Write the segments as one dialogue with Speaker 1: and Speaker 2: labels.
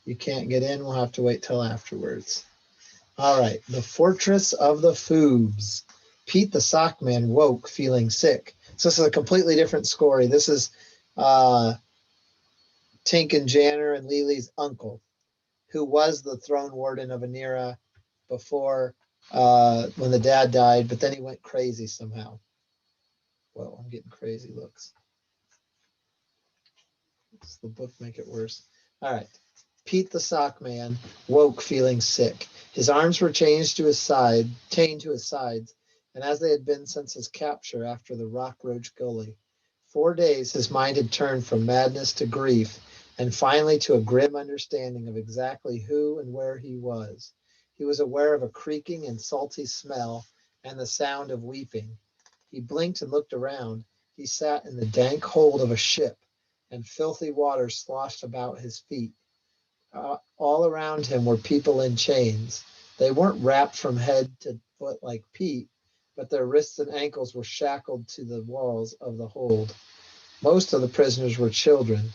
Speaker 1: you can't get in, we'll have to wait till afterwards. All right, the Fortress of the Foobs. Pete the Sock Man woke feeling sick. So this is a completely different story. This is uh, Tink and Janner and Lily's uncle, who was the throne warden of Anira before when the dad died, but then he went crazy somehow. Whoa, I'm getting crazy looks. Does the book make it worse? All right. Pete the Sock Man woke feeling sick. His arms were chained to his sides, and as they had been since his capture after the Rock Roach Gully. 4 days his mind had turned from madness to grief, and finally to a grim understanding of exactly who and where he was. He was aware of a creaking and salty smell and the sound of weeping. He blinked and looked around. He sat in the dank hold of a ship, and filthy water sloshed about his feet. All around him were people in chains. They weren't wrapped from head to foot like Pete, but their wrists and ankles were shackled to the walls of the hold. Most of the prisoners were children.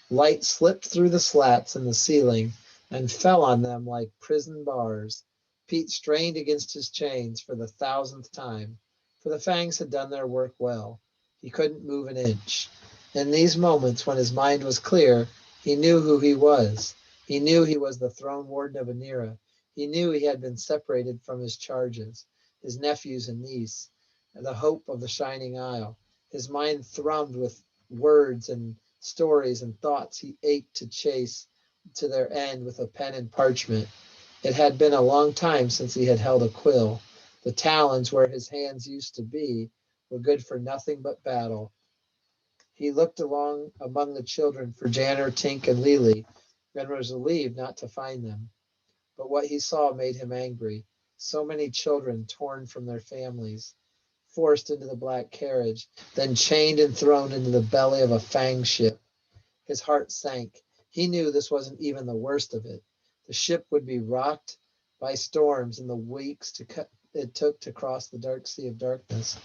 Speaker 1: Light slipped through the slats in the ceiling and fell on them like prison bars. Pete strained against his chains for the thousandth time, for the fangs had done their work well. He couldn't move an inch. In these moments, when his mind was clear, he knew who he was. He knew he was the throne warden of Anira. He knew he had been separated from his charges, his nephews and niece, the hope of the Shining Isle. His mind thrummed with words and stories and thoughts he ached to chase to their end with a pen and parchment. It had been a long time since he had held a quill. The talons where his hands used to be were good for nothing but battle. He looked along among the children for Janner, Tink, and Lily, and was relieved not to find them. But what he saw made him angry. So many children torn from their families, forced into the black carriage, then chained and thrown into the belly of a fang ship. His heart sank. He knew this wasn't even the worst of it. The ship would be rocked by storms in the weeks it took to cross the dark sea of darkness.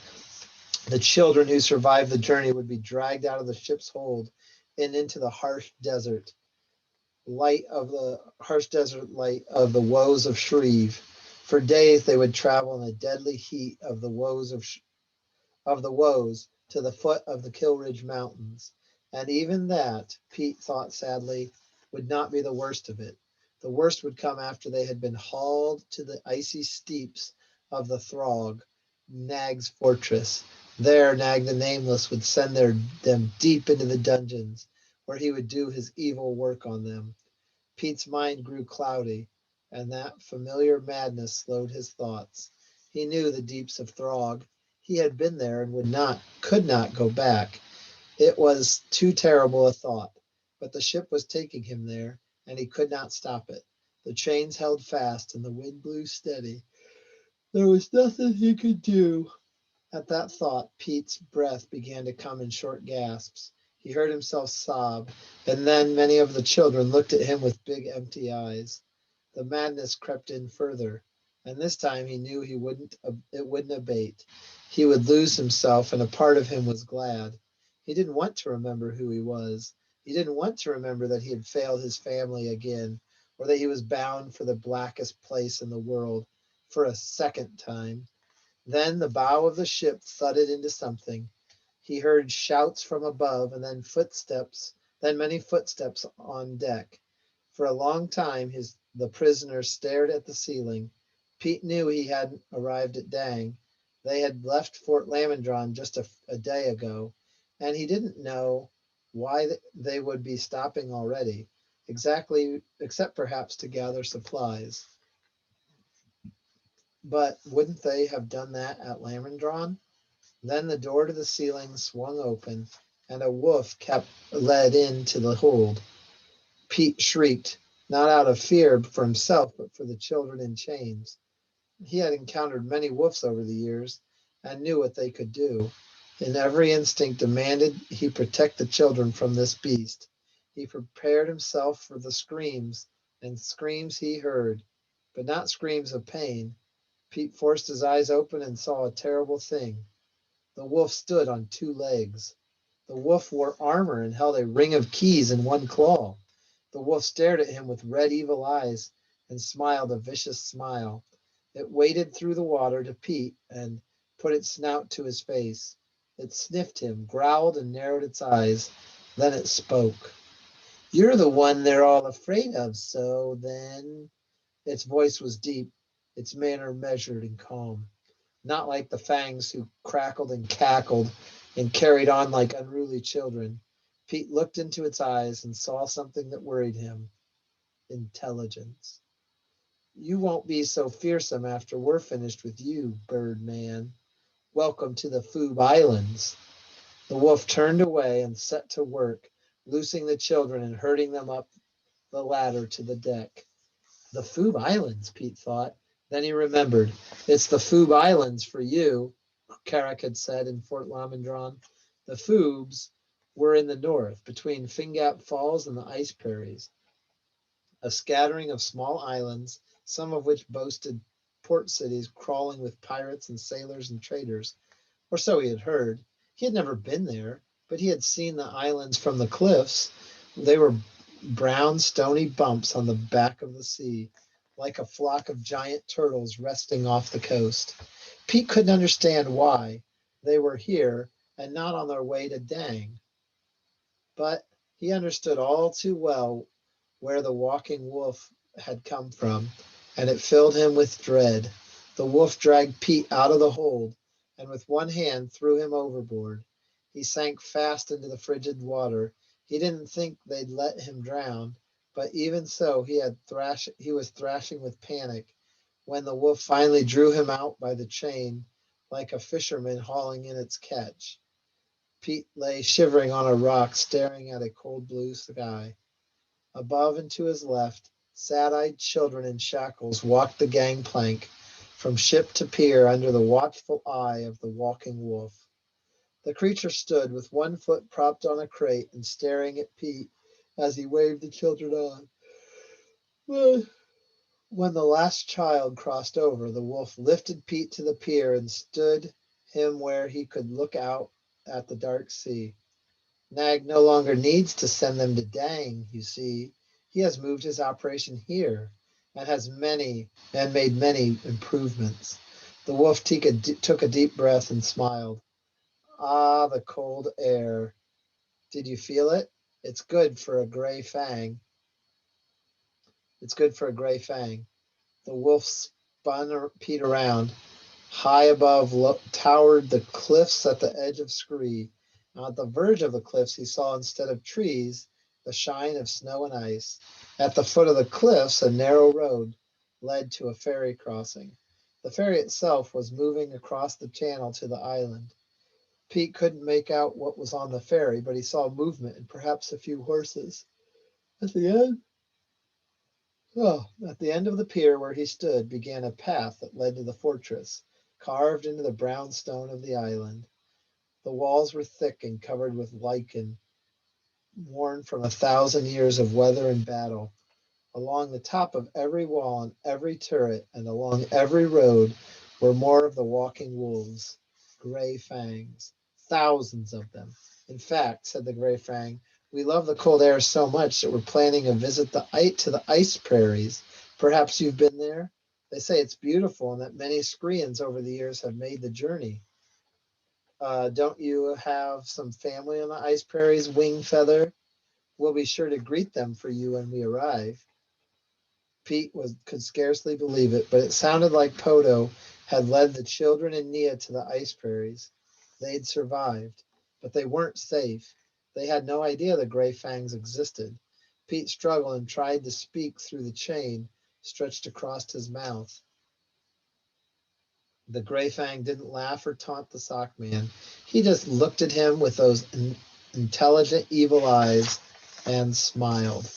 Speaker 1: The children who survived the journey would be dragged out of the ship's hold and into the harsh desert light of the woes of Shreve. For days they would travel in the deadly heat of the woes to the foot of the Kilridge Mountains. And even that, Pete thought sadly, would not be the worst of it. The worst would come after they had been hauled to the icy steeps of the Throg, Nag's fortress. There, Nag the Nameless would send them deep into the dungeons, where he would do his evil work on them. Pete's mind grew cloudy, and that familiar madness slowed his thoughts. He knew the deeps of Throg. He had been there and could not go back. It was too terrible a thought, but the ship was taking him there, and he could not stop it. The chains held fast, and the wind blew steady. There was nothing he could do. At that thought, Pete's breath began to come in short gasps. He heard himself sob, and then many of the children looked at him with big empty eyes. The madness crept in further, and this time he knew it wouldn't abate. He would lose himself, and a part of him was glad. He didn't want to remember who he was. He didn't want to remember that he had failed his family again, or that he was bound for the blackest place in the world for a second time. Then the bow of the ship thudded into something. He heard shouts from above, and then many footsteps on deck. For a long time the prisoner stared at the ceiling. Pete knew he hadn't arrived at Dang. They had left Fort Lamondron just a day ago, and he didn't know why they would be stopping already, exactly, except perhaps to gather supplies. But wouldn't they have done that at Lamondron? Then the door to the ceiling swung open, and a wolf led into the hold. Pete shrieked, not out of fear for himself, but for the children in chains. He had encountered many wolves over the years and knew what they could do. And every instinct demanded he protect the children from this beast. He prepared himself for the screams, and screams he heard, but not screams of pain. Pete forced his eyes open and saw a terrible thing. The wolf stood on 2 legs. The wolf wore armor and held a ring of keys in one claw. The wolf stared at him with red, evil eyes and smiled a vicious smile. It waded through the water to Pete and put its snout to his face. It sniffed him, growled, and narrowed its eyes. Then it spoke. You're the one they're all afraid of, so then. Its voice was deep, its manner measured and calm, not like the fangs who crackled and cackled and carried on like unruly children. Pete looked into its eyes and saw something that worried him: intelligence. You won't be so fearsome after we're finished with you, bird man. Welcome to the Foob Islands. The wolf turned away and set to work, loosing the children and herding them up the ladder to the deck. The Foob Islands, Pete thought. Then he remembered. It's the Foob Islands for you, Carrick had said in Fort Lamondron. The Foobs were in the north, between Fingap Falls and the ice prairies, a scattering of small islands, some of which boasted port cities crawling with pirates and sailors and traders. Or so he had heard. He had never been there, but he had seen the islands from the cliffs. They were brown, stony bumps on the back of the sea, like a flock of giant turtles resting off the coast. Pete couldn't understand why they were here and not on their way to Dang, but he understood all too well where the walking wolf had come from, and it filled him with dread. The wolf dragged Pete out of the hold and with one hand threw him overboard. He sank fast into the frigid water. He didn't think they'd let him drown, but even so he was thrashing with panic when the wolf finally drew him out by the chain like a fisherman hauling in its catch. Pete lay shivering on a rock, staring at a cold blue sky. Above and to his left, sad-eyed children in shackles walked the gangplank from ship to pier under the watchful eye of the walking wolf. The creature stood with one foot propped on a crate and staring at Pete as he waved the children on. When the last child crossed over, the wolf lifted Pete to the pier and stood him where he could look out at the dark sea. Nag no longer needs to send them to Dang, you see. He has moved his operation here and made many improvements. The wolf took a deep breath and smiled. Ah, the cold air. Did you feel it? It's good for a gray fang. It's good for a gray fang. The wolf spun Pete around. High above towered the cliffs at the edge of Scree. Now at the verge of the cliffs he saw, instead of trees, the shine of snow and ice. At the foot of the cliffs a narrow road led to a ferry crossing. The ferry itself was moving across the channel to the island. Pete couldn't make out what was on the ferry, but he saw movement and perhaps a few horses. At the end at the end of the pier where he stood began a path that led to the fortress, carved into the brown stone of the island. The walls were thick and covered with lichen, worn from 1,000 years of weather and battle. Along the top of every wall and every turret and along every road were more of the walking wolves, gray fangs, thousands of them. In fact, said the gray fang, we love the cold air so much that we're planning a visit to the ice prairies. Perhaps you've been there? They say it's beautiful and that many Screans over the years have made the journey. Don't you have some family on the ice prairies, Wing Feather? We'll be sure to greet them for you when we arrive. Could scarcely believe it, but it sounded like Poto had led the children and Nia to the ice prairies. They'd survived, but they weren't safe. They had no idea the gray fangs existed. Pete struggled and tried to speak through the chain stretched across his mouth. The gray fang didn't laugh or taunt the sock man. He just looked at him with those intelligent, evil eyes and smiled.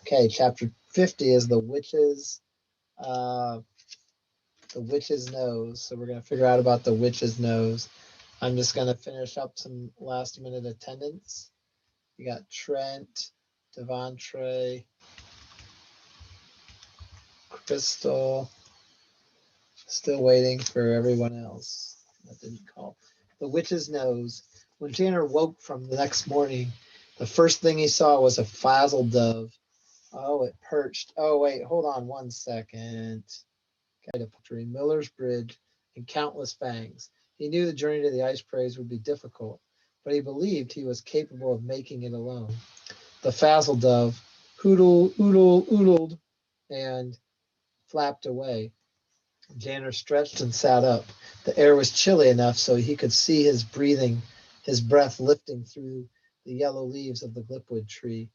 Speaker 1: Okay, chapter 50 is uh, the witch's nose. So we're going to figure out about the witch's nose. I'm just going to finish up some last minute attendance. You got Trent, Devontre, Crystal. Still waiting for everyone else that didn't call. The witch's nose. When Tanner woke from the next morning, the first thing he saw was a frazzled dove. Oh, it perched. Oh, wait, hold on 1 second. Guide a poultry, Miller's Bridge, and countless fangs. He knew the journey to the ice praise would be difficult, but he believed he was capable of making it alone. The fazzle dove oodled, and flapped away. Janner stretched and sat up. The air was chilly enough so he could see his breath lifting through the yellow leaves of the glipwood tree.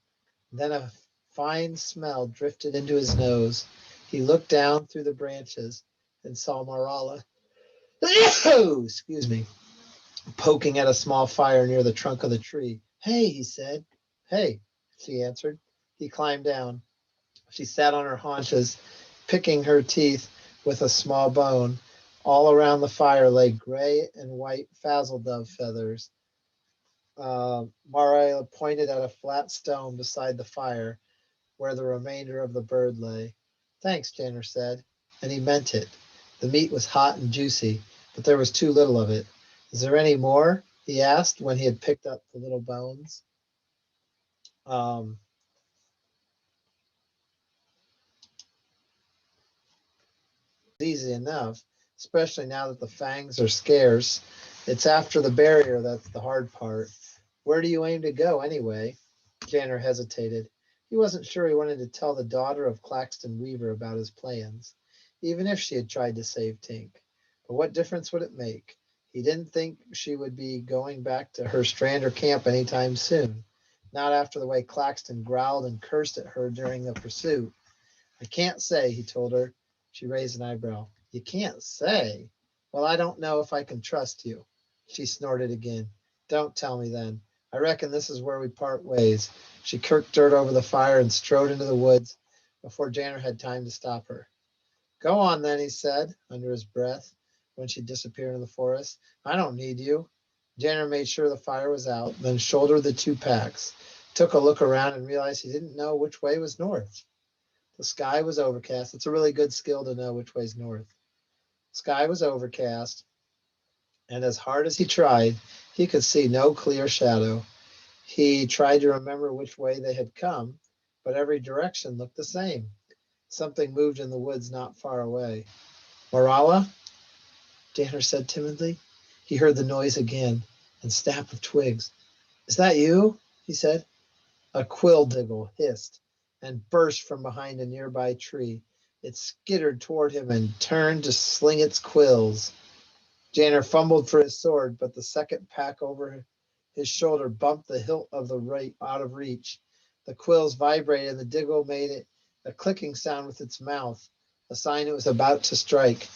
Speaker 1: Then a fine smell drifted into his nose. He looked down through the branches and saw Marala, excuse me, poking at a small fire near the trunk of the tree. Hey, he said. Hey, she answered. He climbed down. She sat on her haunches, picking her teeth with a small bone. All around the fire lay gray and white fazzle dove feathers. Mara pointed at a flat stone beside the fire where the remainder of the bird lay. Thanks, Janner said, and he meant it. The meat was hot and juicy, but there was too little of it. Is there any more? He asked when he had picked up the little bones. Um, Easy enough, especially now that the fangs are scarce. It's after the barrier that's the hard part. Where do you aim to go, anyway? Janner hesitated. He wasn't sure he wanted to tell the daughter of Claxton Weaver about his plans, even if she had tried to save Tink. But what difference would it make? He didn't think she would be going back to her Strander camp anytime soon, not after the way Claxton growled and cursed at her during the pursuit. I can't say, he told her. She raised an eyebrow. You can't say? Well, I don't know if I can trust you. She snorted again. Don't tell me then. I reckon this is where we part ways. She kicked dirt over the fire and strode into the woods before Janner had time to stop her. Go on then, he said under his breath when she disappeared in the forest. I don't need you. Janner made sure the fire was out, then shouldered the two packs, took a look around and realized he didn't know which way was north. The sky was overcast. It's a really good skill to know which way's north. The sky was overcast, and as hard as he tried, he could see no clear shadow. He tried to remember which way they had come, but every direction looked the same. Something moved in the woods not far away. Marala? Danner said timidly. He heard the noise again and snap of twigs. Is that you? He said. A quill diggle hissed and burst from behind a nearby tree. It skittered toward him and turned to sling its quills. Janner fumbled for his sword, but the second pack over his shoulder bumped the hilt of the right out of reach. The quills vibrated and the diggle made it a clicking sound with its mouth, a sign it was about to strike.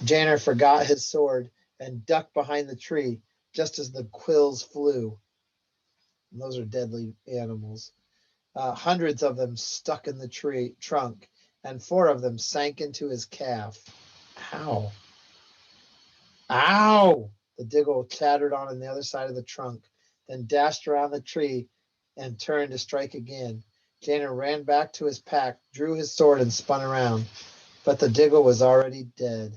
Speaker 1: Janner forgot his sword and ducked behind the tree just as the quills flew. And those are deadly animals. Hundreds of them stuck in the tree trunk, and four of them sank into his calf. Ow. Ow! The diggle clattered on the other side of the trunk, then dashed around the tree and turned to strike again. Janner ran back to his pack, drew his sword, and spun around, but the diggle was already dead.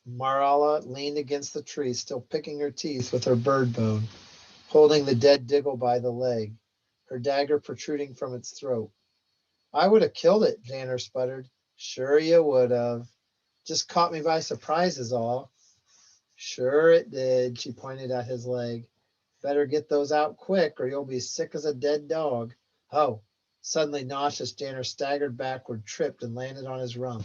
Speaker 1: Marala leaned against the tree, still picking her teeth with her bird bone, holding the dead diggle by the leg, her dagger protruding from its throat. I would have killed it, Janner sputtered. Sure you would have. Just caught me by surprise is all. Sure it did, she pointed at his leg. Better get those out quick or you'll be sick as a dead dog. Oh, suddenly nauseous, Janner staggered backward, tripped, and landed on his rump.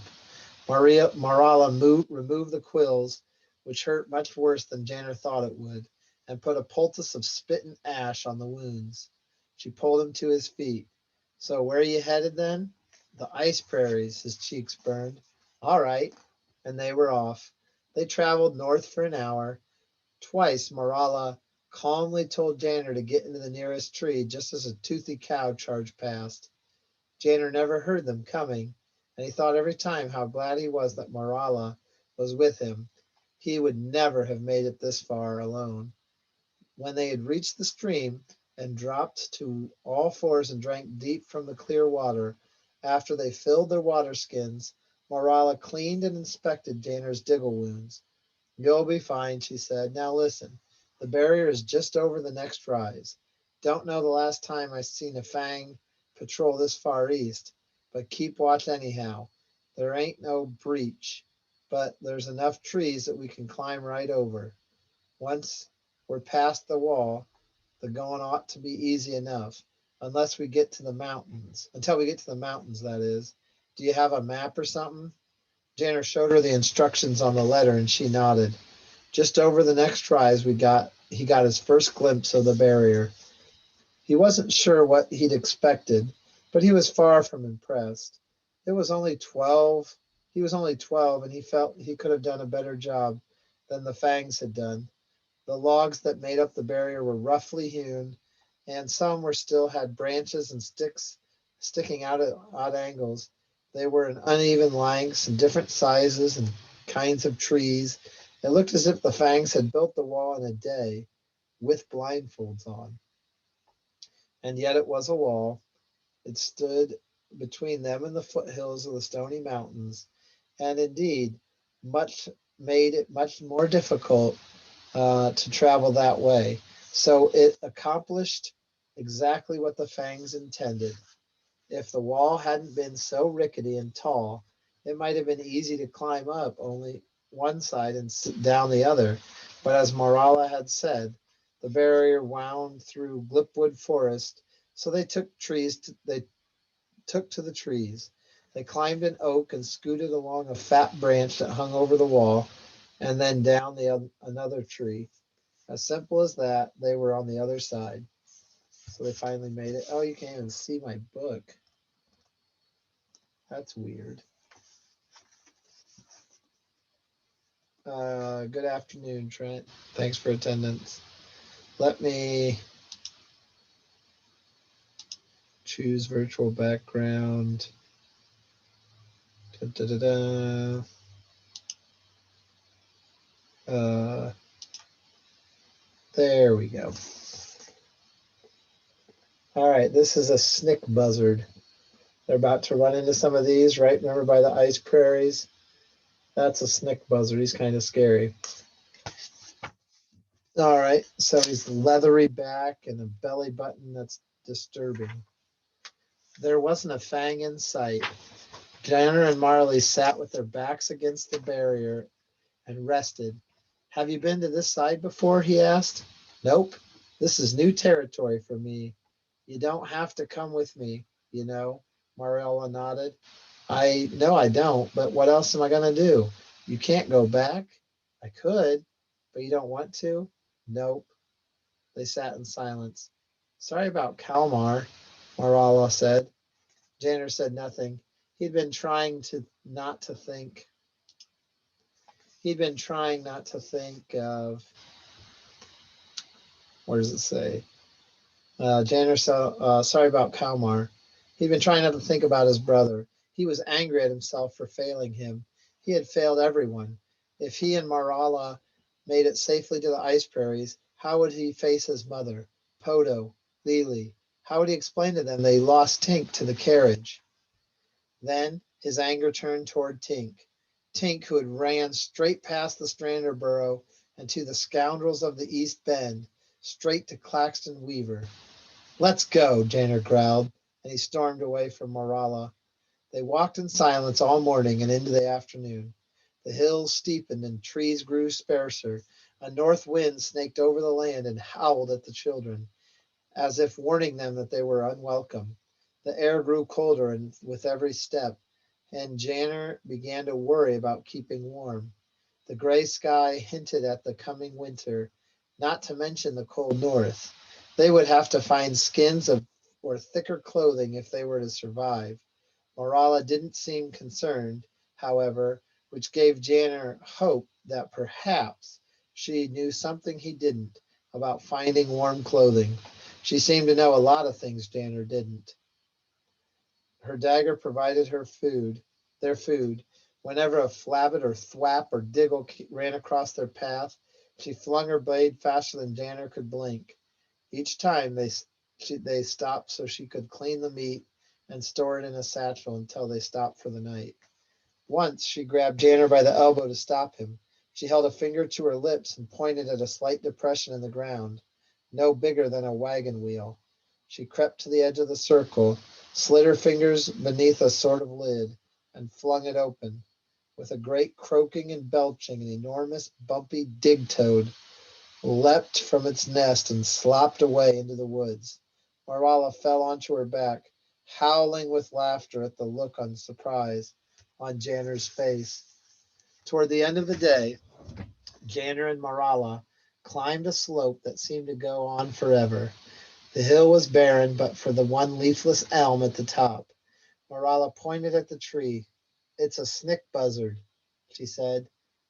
Speaker 1: Marala removed the quills, which hurt much worse than Janner thought it would, and put a poultice of spit and ash on the wounds. She pulled him to his feet. So where are you headed then? The ice prairies, his cheeks burned. All right. And they were off. They traveled north for an hour. Twice Marala calmly told Janner to get into the nearest tree just as a toothy cow charged past. Janner never heard them coming, and he thought every time how glad he was that Marala was with him. He would never have made it this far alone. When they had reached the stream and dropped to all fours and drank deep from the clear water, after they filled their water skins, Marala cleaned and inspected Janner's diggle wounds. You'll be fine, she said. Now listen, the barrier is just over the next rise. Don't know the last time I seen a fang patrol this far east, but keep watch anyhow. There ain't no breach, but there's enough trees that we can climb right over. Once we're past the wall, the going ought to be easy enough, unless we get to the mountains. Until we get to the mountains, that is. Do you have a map or something? Janner showed her the instructions on the letter, and she nodded. Just over the next rise, he got his first glimpse of the barrier. He wasn't sure what he'd expected, but he was far from impressed. It was only 12. He was only 12, and he felt he could have done a better job than the Fangs had done. The logs that made up the barrier were roughly hewn, and some were still had branches and sticks sticking out at odd angles. They were in uneven lengths and different sizes and kinds of trees. It looked as if the Fangs had built the wall in a day with blindfolds on. And yet it was a wall. It stood between them and the foothills of the Stony Mountains, and indeed much made it much more difficult to travel that way. So it accomplished exactly what the Fangs intended. If the wall hadn't been so rickety and tall, it might have been easy to climb up only one side and down the other. But as Marala had said, the barrier wound through Glipwood Forest, so they took to the trees. They climbed an oak and scooted along a fat branch that hung over the wall, and then down another tree. As simple as that, they were on the other side. So they finally made it. Oh, you can't even see my book. That's weird. Good afternoon, Trent. Thanks for attendance. Let me choose virtual background. Da, da, da, da. There we go. All right, this is a snick buzzard. They're about to run into some of these, right? Remember by the ice prairies? That's a snick buzzard. He's kind of scary. All right, so he's leathery back and a belly button that's disturbing. There wasn't a fang in sight. Jenner and Marley sat with their backs against the barrier and rested. Have you been to this side before? He asked. Nope. This is new territory for me. You don't have to come with me, you know. Mariella nodded. I know I don't, but what else am I going to do? You can't go back. I could, but you don't want to? Nope. They sat in silence. Sorry about Kalmar, Marala said. Janner said nothing. He'd been trying to not to think. He'd been trying not to think of, what does it say? Janner said, sorry about Kalmar. He'd been trying not to think about his brother. He was angry at himself for failing him. He had failed everyone. If he and Marala made it safely to the ice prairies, how would he face his mother, Poto, Lily? How would he explain to them that he lost Tink to the carriage? Then his anger turned toward Tink. Tink, who had ran straight past the Strander burrow and to the scoundrels of the East Bend, straight to Claxton Weaver. Let's go, Janner growled, and he stormed away from Marala. They walked in silence all morning and into the afternoon. The hills steepened and trees grew sparser. A north wind snaked over the land and howled at the children, as if warning them that they were unwelcome. The air grew colder and with every step, and Janner began to worry about keeping warm. The gray sky hinted at the coming winter, not to mention the cold north. They would have to find skins of or thicker clothing if they were to survive. Morala didn't seem concerned, however, which gave Janner hope that perhaps she knew something he didn't about finding warm clothing. She seemed to know a lot of things Janner didn't. Her dagger provided their food. Whenever a flabbit or thwap or diggle ran across their path, she flung her blade faster than Janner could blink. Each time they stopped so she could clean the meat and store it in a satchel until they stopped for the night. Once she grabbed Janner by the elbow to stop him. She held a finger to her lips and pointed at a slight depression in the ground. no bigger than a wagon wheel. She crept to the edge of the circle, slid her fingers beneath a sort of lid, and flung it open. With a great croaking and belching, an enormous, bumpy dig toad leapt from its nest and slopped away into the woods. Marala fell onto her back, howling with laughter at the look on surprise on Janner's face. Toward the end of the day, Janner and Marala climbed a slope that seemed to go on forever. The hill was barren but for the one leafless elm at the top. Marala pointed at the tree. It's a snick buzzard, she said.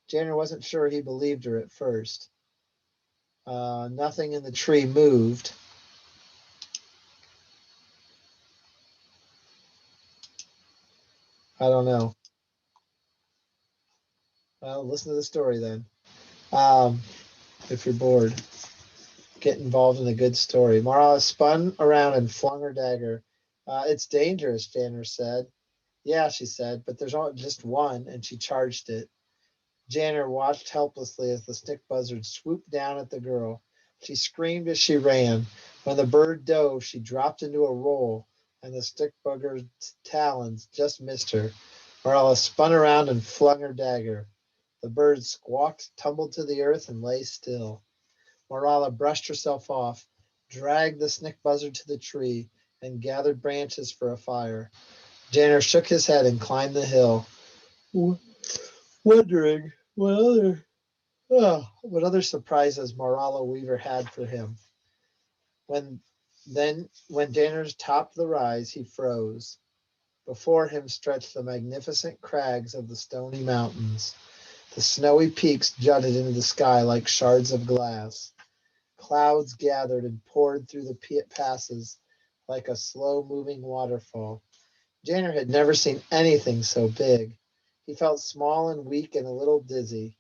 Speaker 1: Janner wasn't sure he believed her at first. Nothing in the tree moved. I don't know. Well, listen to the story then. Um, if you're bored, get involved in a good story. Marala spun around and flung her dagger. It's dangerous, Janner said. Yeah, she said, but there's only just one, and she charged it. Janner watched helplessly as the stick buzzard swooped down at the girl. She screamed as she ran. When the bird dove, she dropped into a roll, and the stick buzzard's talons just missed her. Marilla spun around and flung her dagger. The bird squawked, tumbled to the earth, and lay still. Marilla brushed herself off, dragged the snick buzzard to the tree, and gathered branches for a fire. Janner shook his head and climbed the hill, wondering what other surprises Marala Weaver had for him. When when Janner topped the rise, he froze. Before him stretched the magnificent crags of the Stony Mountains. The snowy peaks jutted into the sky like shards of glass. Clouds gathered and poured through the passes like a slow-moving waterfall. Janner had never seen anything so big. He felt small and weak and a little dizzy.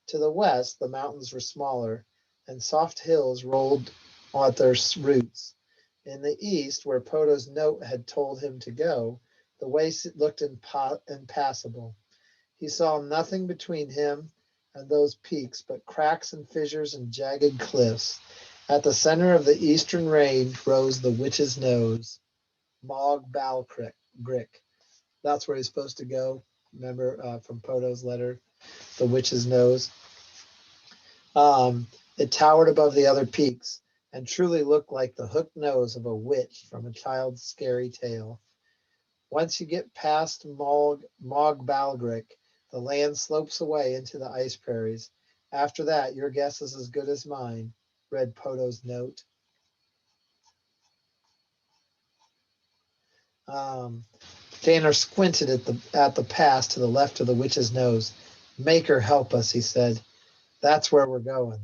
Speaker 1: To the west, the mountains were smaller, and soft hills rolled at their roots. In the east, where Poto's note had told him to go, the way looked impassable. He saw nothing between him and those peaks but cracks and fissures and jagged cliffs. At the center of the eastern range rose the Witch's Nose, Mog Balcrick. That's where he's supposed to go. Remember from Poto's letter, the Witch's Nose. It towered above the other peaks and truly looked like the hooked nose of a witch from a child's scary tale. Once you get past Mog Balgrick, the land slopes away into the ice prairies. After that, your guess is as good as mine, read Poto's note. Um, Danner squinted at the pass to the left of the Witch's Nose. Make her help us, he said. That's where we're going.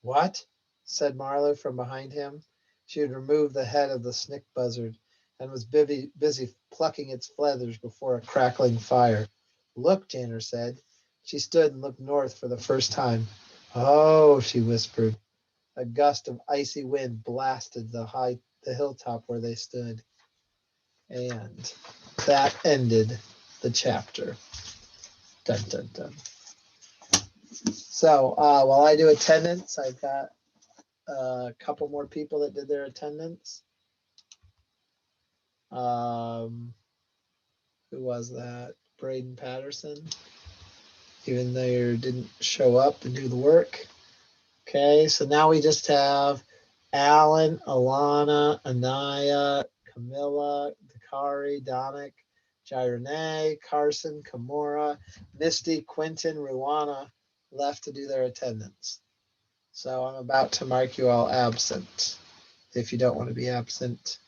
Speaker 1: What? Said Marlowe from behind him. She had removed the head of the snick buzzard and was busy plucking its feathers before a crackling fire. Look, Janner said. She stood and looked north for the first time. Oh, she whispered. A gust of icy wind blasted the hilltop where they stood. And that ended the chapter. Dun dun dun. So while I do attendance, I've got a couple more people that did their attendance. Who was that? Braden Patterson, even though you didn't show up and do the work. Okay, so now we just have Alan, Alana, Anaya, Camilla, Dakari, Donick, Jyrene, Carson, Kimura, Misty, Quentin, Ruana left to do their attendance. So I'm about to mark you all absent if you don't want to be absent.